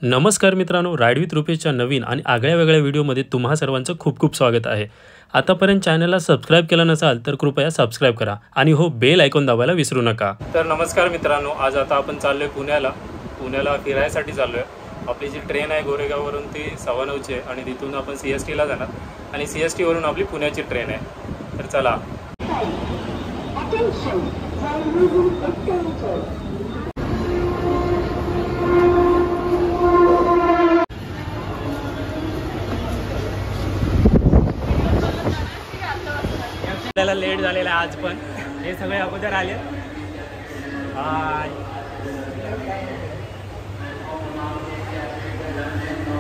नमस्कार मित्रांनो, ride with रुपेशच्या नवीन आणि आगळ्या वेगळ्या व्हिडिओमध्ये तुम्हा सर्वांचं खूप खूप स्वागत आहे. आतापर्यंत चॅनलला सबस्क्राईब केलं नसाल तर कृपया सबस्क्राईब करा आणि हो बेल आयकॉन दाबायला विसरू नका. तर नमस्कार मित्रांनो, आज आता आपण चाललोय पुण्याला फिरायसाठी चाललोय. आपली जी ट्रेन आहे गोरेगाववरून ती 9:15ची आहे आणि तिथून आपण CSTला जाणार आणि CST वरून आपली पुण्याची ट्रेन आहे. तर चला. आपल्याला लेट झालेला आज, पण हे सगळे अगोदर आले.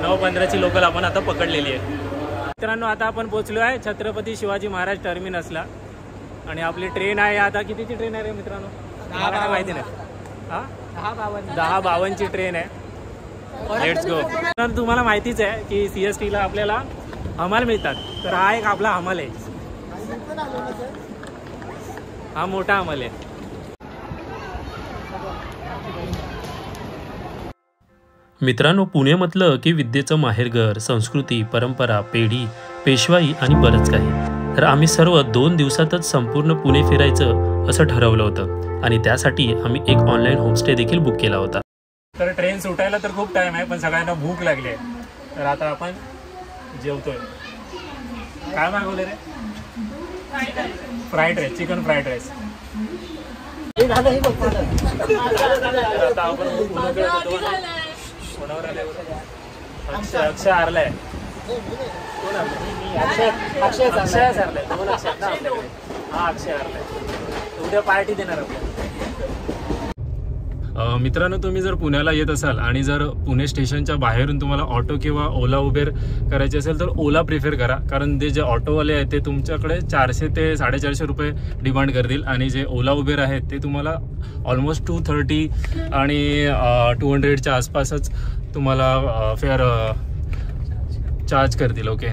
9:15ची लोकल आपण आता पकडलेली आहे. मित्रांनो, आता आपण पोहोचलो आहे छत्रपती शिवाजी महाराज टर्मिनसला आणि आपली ट्रेन आहे. आता कितीची ट्रेन आहे रे मित्रांनो? मला माहिती नाही. 10:52ची ट्रेन आहे. Let's go. तर तुम्हाला माहितीच आहे की CSTला आपल्याला हमाल मिळतात. तर हा एक आपला हमाल आहे, हा मोठा हमाल आहे. मित्रांनो, पुणे म्हटलं की विद्येचं माहेरघर, संस्कृती, परंपरा, पेढी, पेशवाई आणि बरंच काही. तर आम्ही सर्व 2 दिवसातच संपूर्ण पुणे फिरायचं असं ठरवलं होतं आणि त्यासाठी आम्ही एक ऑनलाईन होमस्टे देखील बुक केला होता. तर ट्रेन सुटायला तर खूप टाईम आहे, पण सगळ्यांना भूक लागली आहे. तर आता आपण जेवतोय. काय मागवले रे? Fried rice, chicken fried rice. आता आपण अक्षय हारलाय. अक्षय हारलाय. हा, अक्षय हारलाय. उद्या पार्टी देणार आपण. मित्रांनो, तुम्ही जर पुण्याला येत असाल आणि जर पुणे स्टेशनच्या बाहेरून तुम्हाला ऑटो किंवा ओला उबेर करायचे असेल तर ओला प्रिफर करा, कारण ते जे ऑटोवाले आहेत ते तुमच्याकडे 400 ते 450 रुपये डिमांड करतील आणि जे ओला उबेर आहेत ते तुम्हाला ऑलमोस्ट 230 आणि 200च्या आसपासच तुम्हाला फेअर चार्ज करतील. ओके,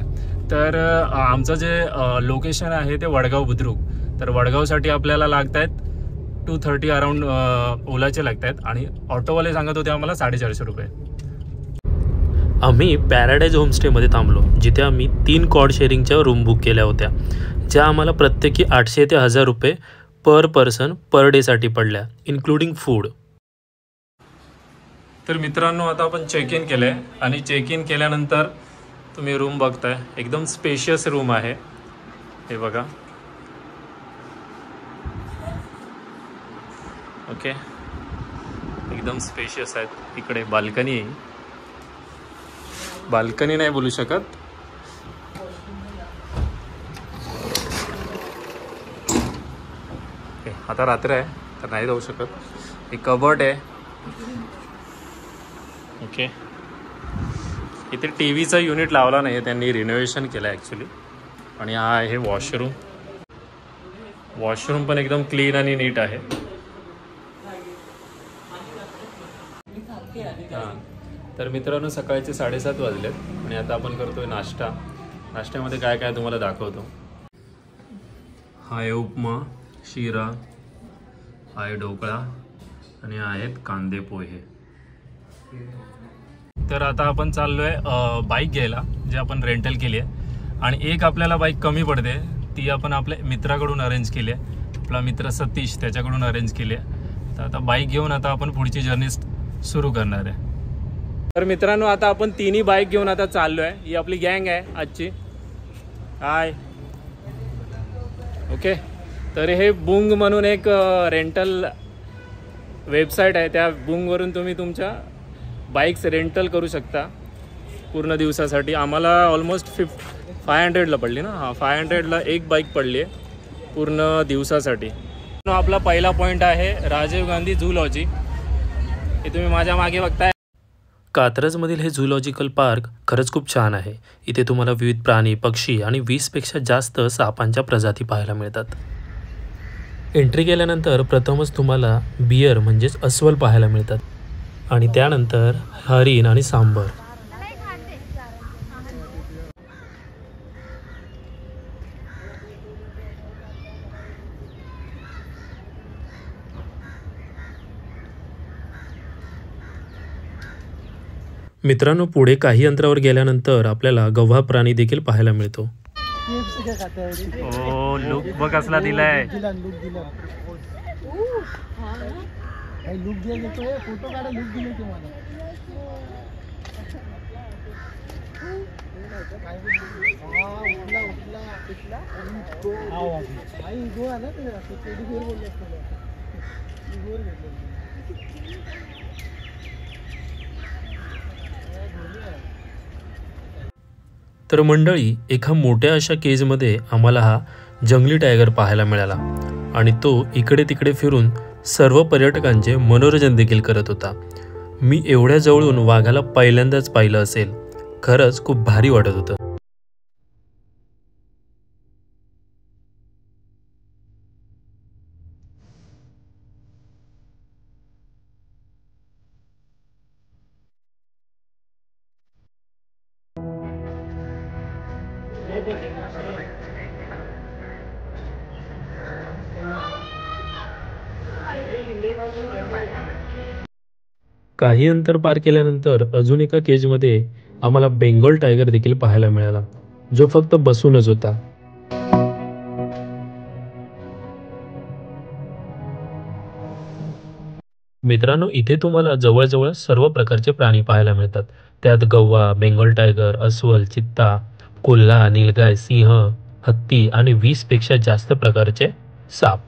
तर आमचं जे लोकेशन आहे ते वडगाव बुद्रुक. तर वडगावसाठी आपल्याला लागत आहेत 230 अराउंड ओलाचे लागत आहेत आणि ऑटोवाले सांगत होते आम्हाला 450 रुपये. आम्ही पॅराडाईज होमस्टेमध्ये थांबलो, जिथे आम्ही 3 कॉड शेअरिंगच्या रूम बुक केल्या होत्या, ज्या आम्हाला प्रत्येकी 800 ते 1000 रुपये पर पर्सन पर डेसाठी पडल्या, इन्क्लुडिंग फूड. तर मित्रांनो, आता आपण चेक इन केलं आहे आणि चेक इन केल्यानंतर तुम्ही रूम बघताय. एकदम स्पेशियस रूम आहे. हे बघा. ओके, एकदम स्पेशियस आहेत. इकडे बाल्कनी नाही बोलू शकत. आता रात्र आहे तर नाही जाऊ शकत. एक कबर्ड आहे. ओके, इथे TV युनिट लावला नाही आहे, त्यांनी रिनोव्हेशन केलं आहे ॲक्च्युली. आणि हा आहे वॉशरूम पण एकदम क्लीन आणि नीट आहे. हां, तर मित्रांनो, सकाळचे 7:30 वाजलेत आणि आता आपण करतोय नाश्ता. नाश्त्यामध्ये काय काय तुम्हाला दाखवतो. हा आहे उपमा, शिरा, हा आहे ढोकळा आणि आहेत कांदे पोहे. तर आता आपण चाललोय बाईक घ्यायला, जे आपण रेंटल केली आहे आणि एक आपल्याला बाईक कमी पडते, ती आपण आपल्या मित्राकडून अरेंज केली आहे. आपला मित्र सतीश, त्याच्याकडून अरेंज केली आहे. तर आता बाईक घेऊन आता आपण पुढची जर्नी सुरू करणार आहे. तर मित्रांनो, आता आपण 3ही बाईक घेऊन आता चाललो आहे. ही आपली गँग आहे आजची. हाय. ओके, तर हे बुंग म्हणून एक रेंटल वेबसाईट आहे. त्या बुंगवरून तुम्ही तुमच्या बाईक्स रेंटल करू शकता पूर्ण दिवसासाठी. आम्हाला ऑलमोस्ट 500ला पडली ना. हां, 500ला एक बाईक पडली आहे पूर्ण दिवसासाठी. आपला पहिला पॉईंट आहे राजीव गांधी झूलॉजी. हे तुम्ही माझ्या मागे बघताय. कात्रजमधील हे झूलॉजिकल पार्क खरंच खूप छान आहे. इथे तुम्हाला विविध प्राणी, पक्षी आणि 20पेक्षा जास्त सापांच्या प्रजाती पाहायला मिळतात. एंट्री केल्यानंतर प्रथमच तुम्हाला बियर म्हणजेच अस्वल पाहायला मिळतात आणि त्यानंतर हरिण आणि सांबर. मित्रांनो, पुढे काही अंतरावर गेल्यानंतर आपल्याला गव्हा प्राणी देखील पाहायला मिळतो. ओ लुक बघ कसला दिलाय. फोटो काढा, लुक दिले तुम्हाला. तर मंडळी, एका मोठ्या अशा केजमध्ये आम्हाला हा जंगली टायगर पाहायला मिळाला आणि तो इकडे तिकडे फिरून सर्व पर्यटकांचे मनोरंजन देखील करत होता. मी एवढ्या जवळून वाघाला पहिल्यांदाच पाहिलं असेल. खरंच खूप भारी वाटत होतं. काही अंतर पार केल्यानंतर अजून एका केजमध्ये आम्हाला बेंगॉल टायगर देखील पाहायला मिळाला, जो फक्त बसूनच होता. मित्रांनो, इथे तुम्हाला जवळजवळ सर्व प्रकारचे प्राणी पाहायला मिळतात. त्यात गव्हा, बेंगॉल टायगर, अस्वल, चित्ता, कोल्हा, नीलगाय, सिंह, हत्ती आणि 20 पेक्षा जास्त प्रकारचे साप.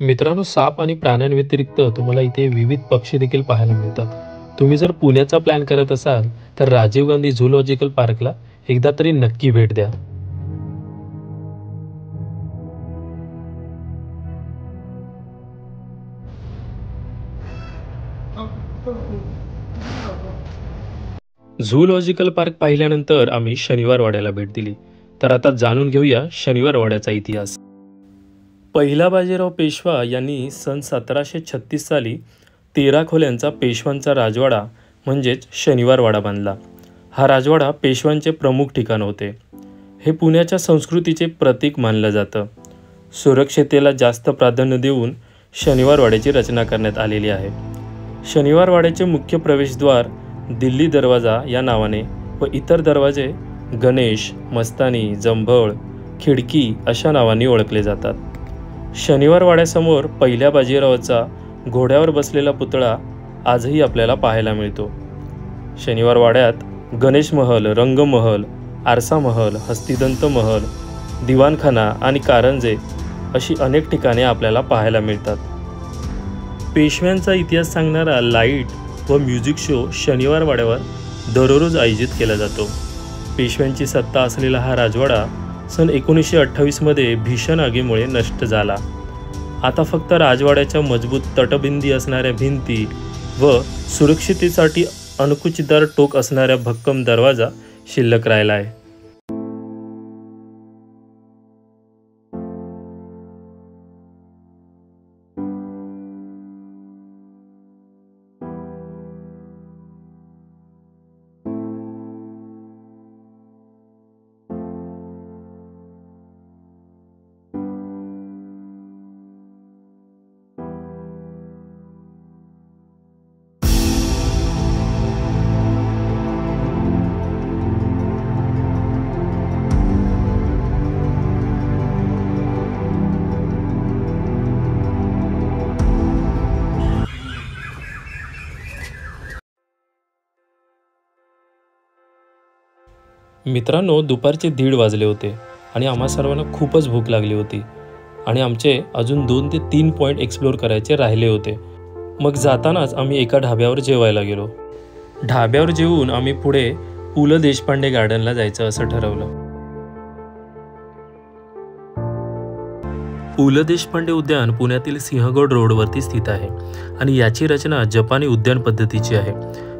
मित्रांनो, साप आणि प्राण्यांव्यतिरिक्त तुम्हाला इथे विविध पक्षी देखील पाहायला मिळतात. तुम्ही जर पुण्याचा प्लॅन करत असाल तर राजीव गांधी झूलॉजिकल पार्कला एकदा तरी नक्की भेट द्या. झूलॉजिकल पार्क पाहिल्यानंतर आम्ही शनिवार वाड्याला भेट दिली. तर आता जाणून घेऊया शनिवार वाड्याचा इतिहास. पहिला बाजीराव पेशवा यांनी सन 1736 साली 13 खोल्यांचा पेशवांचा राजवाडा म्हणजेच शनिवारवाडा बांधला. हा राजवाडा पेशवांचे प्रमुख ठिकाण होते. हे पुण्याच्या संस्कृतीचे प्रतीक मानलं जातं. सुरक्षिततेला जास्त प्राधान्य देऊन शनिवारवाड्याची रचना करण्यात आलेली आहे. शनिवारवाड्याचे मुख्य प्रवेशद्वार दिल्ली दरवाजा या नावाने व इतर दरवाजे गणेश, मस्तानी, जंभळ, खिडकी अशा नावांनी ओळखले जातात. शनिवारवाड्यासमोर पहिल्या बाजीरावाचा घोड्यावर बसलेला पुतळा आजही आपल्याला पाहायला मिळतो. शनिवारवाड्यात गणेश महल, रंगमहल, आरसा महल, हस्तिदंत महल, दिवाणखाना आणि कारंजे अशी अनेक ठिकाणे आपल्याला पाहायला मिळतात. पेशव्यांचा इतिहास सांगणारा लाईट व म्युझिक शो शनिवारवाड्यावर दररोज आयोजित केला जातो. पेशव्यांची सत्ता असलेला हा राजवाडा सन 1928 मध्ये भीषण आगीमुळे नष्ट झाला. आता फक्त राजवाड्याच्या मजबूत तटबंदी असणाऱ्या भिंती व सुरक्षिततेसाठी अणकुचीदार टोक असणाऱ्या भक्कम दरवाजा शिल्लक राहिला आहे. मित्रांनो, दुपारचे 1:30 वाजले होते आणि आम्हा सर्वांना खूपच भूक लागली होती आणि आमचे अजून 2 ते 3 पॉईंट एक्सप्लोर करायचे राहिले होते. मग जातानाच आम्ही एका ढाब्यावर जेवायला गेलो. ढाब्यावर जेवून आम्ही पुढे पु ल देशपांडे गार्डनला जायचं असं ठरवलं. पु ल देशपांडे उद्यान पुण्यातील सिंहगड रोडवरती स्थित आहे आणि याची रचना जपानी उद्यान पद्धतीची आहे.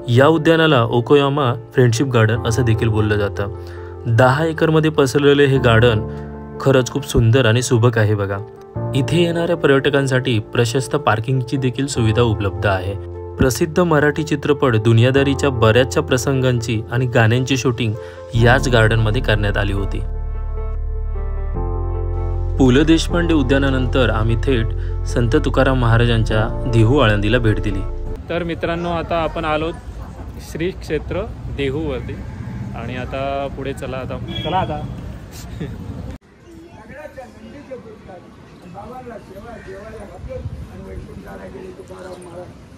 या उद्यानाला ओकोयामा फ्रेंडशिप गार्डन असं देखील बोललं जातं. 10 एकरमध्ये पसरलेले हे गार्डन खरंच खूप सुंदर आणि सुबक आहे बघा. इथे येणाऱ्या पर्यटकांसाठी प्रशस्त पार्किंगची देखील सुविधा उपलब्ध आहे. प्रसिद्ध मराठी चित्रपट दुनियादारीच्या बऱ्याचशा प्रसंगांची आणि गाण्यांची शूटिंग याच गार्डनमध्ये करण्यात आली होती. पु ल देशपांडे उद्यानानंतर आम्ही थेट संत तुकाराम महाराजांच्या देहू आळंदीला भेट दिली. तर मित्रांनो, आता आपण आलो श्री क्षेत्र देहूवरती आणि आता पुढे चला आता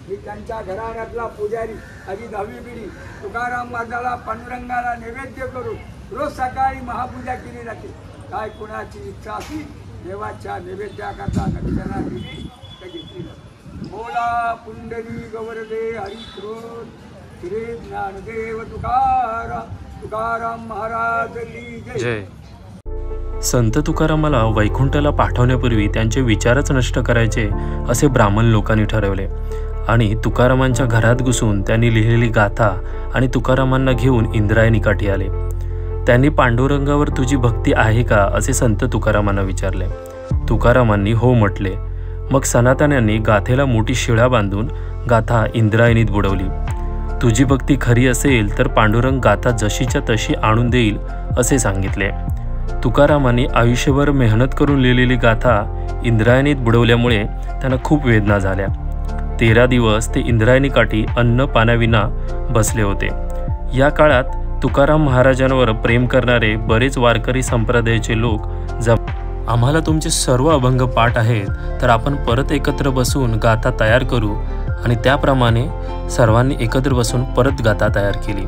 ही त्यांच्या घराण्यातला पुजारी आधी 10वी पिढी तुकाराम महाराजाला पांडुरंगाला नैवेद्य करून रोज सकाळी महापूजा केली जाते. काय कुणाची इच्छा असली देवाच्या नैवेद्याकरता दक्षिणा दिली तर घेतली जाते. बोला पुंडली गवरदे हरिक्रोध श्री ज्ञानदेव तुकाराम महाराज की जय. संत तुकारामाला वैकुंठाला पाठवण्यापूर्वी त्यांचे विचारच नष्ट करायचे असे ब्राह्मण लोकांनी ठरवले आणि तुकारामांच्या घरात घुसून त्यांनी लिहिलेली गाथा आणि तुकारामांना घेऊन इंद्रायणी काठी आले. त्यांनी पांडुरंगावर तुझी भक्ती आहे का असे संत तुकारामांना विचारले. तुकारामांनी हो म्हटले. मग सनातन्यांनी गाथेला मोठी शिळा बांधून गाथा इंद्रायणीत बुडवली. तुझी भक्ती खरी असेल तर पांडुरंग गाथा जशीच्या तशी आणून देईल असे सांगितले. तुकारामांनी आयुष्यभर मेहनत करून लिहिलेली गाथा इंद्रायणीत बुडवल्यामुळे त्यांना खूप वेदना झाल्या. 13 दिवस ते इंद्रायणी काठी अन्न पाण्याविना बसले होते. या काळात तुकाराम महाराजांवर प्रेम करणारे बरेच वारकरी संप्रदायाचे लोक आम्हाला तुमचे सर्व अभंग पाठ आहेत, तर आपण परत एकत्र बसून गाथा तयार करू आणि त्याप्रमाणे सर्वांनी एकत्र बसून परत गाथा तयार केली.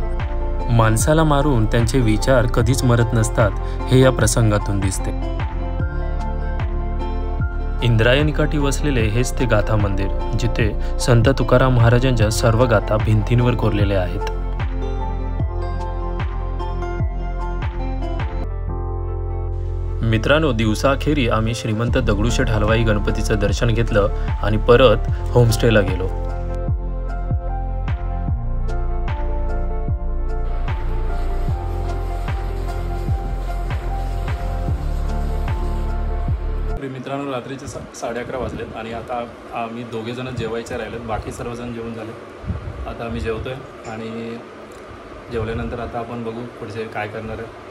माणसाला मारून त्यांचे विचार कधीच मरत नसतात हे या प्रसंगातून दिसते. इंद्रायणी काठी वसलेले हेच ते गाथा मंदिर, जिथे संत तुकाराम महाराजांच्या सर्व गाथा भिंतींवर कोरलेल्या आहेत. मित्रांनो, दिवसाअखेरी आम्ही श्रीमंत दगडूशेठ हलवाई गणपतीचं दर्शन घेतलं आणि परत होमस्टेला गेलो. मित्रांनो, रात्रीचे 11:30 वाजलेत आणि आता आम्ही दोघेजण जेवायचे राहिलेत. बाकी सर्वजण जेवून झाले. आता आम्ही जेवतोय आणि जेवल्यानंतर आता आपण बघू पुढचे काय करणार आहे.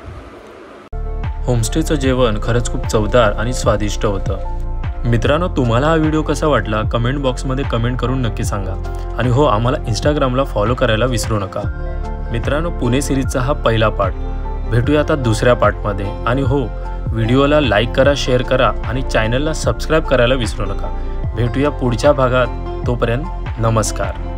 होमस्टेचं जेवण खरंच खूप चवदार आणि स्वादिष्ट होतं. मित्रांनो, तुम्हाला हा व्हिडिओ कसा वाटला कमेंट बॉक्समध्ये कमेंट करून नक्की सांगा. आणि हो, आम्हाला इंस्टाग्रामला फॉलो करायला विसरू नका. मित्रांनो, पुणे सिरीजचा हा पहिला पार्ट. भेटूया आता दुसऱ्या पार्टमध्ये. आणि हो, व्हिडिओला लाईक करा, शेअर करा आणि चॅनलला सबस्क्राईब करायला विसरू नका. भेटूया पुढच्या भागात. तोपर्यंत नमस्कार.